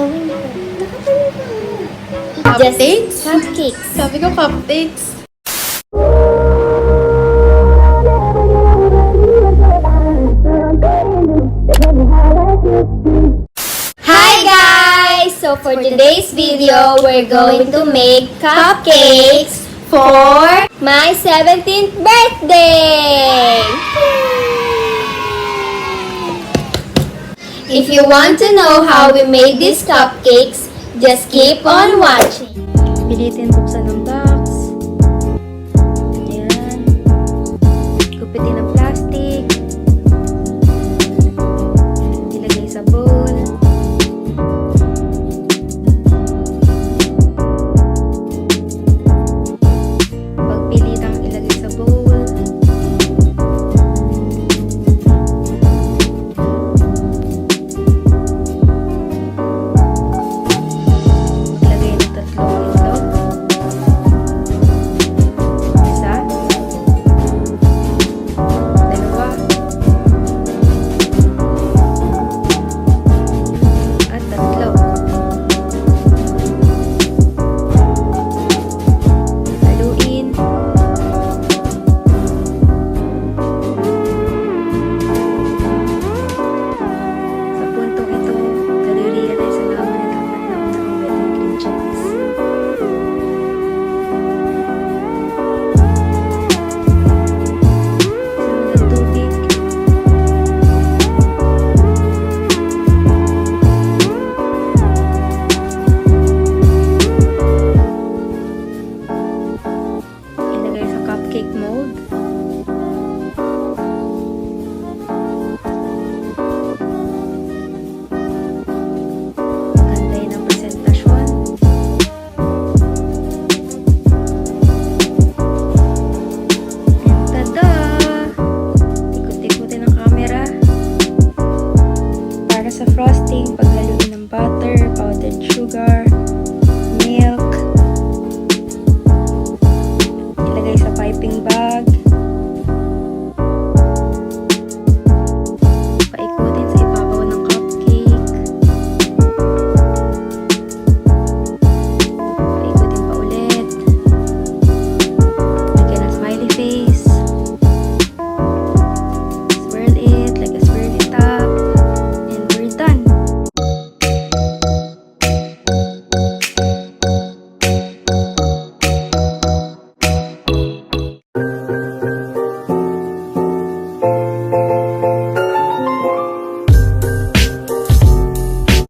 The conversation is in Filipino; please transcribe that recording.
gagawin ko? Cupcakes? Cupcakes. Sabi ko cupcakes. Hi guys! So for today's video, we're going to make cupcakes for my 17th birthday! If you want to know how we made these cupcakes, just keep on watching. Pilitin buksan ng box. Ayan. Gupitin ng plastic. Ilagay sa bowl. Pagpilitang ilagay sa bowl. Ilagay ng tatlong itlog. Isa. Dalawa. At tatlo. Haluin. Sa puntong ito, nare-realize na naman na dapat na unang wet ingredients. Sunod ang tubig. Ilagay sa cupcake mold. Ganda yun ang presentasyon. And tada! Ikot-ikutin ang camera. Para sa frosting, paghaluin ng butter, powdered sugar, milk. Ilagay sa piping bag.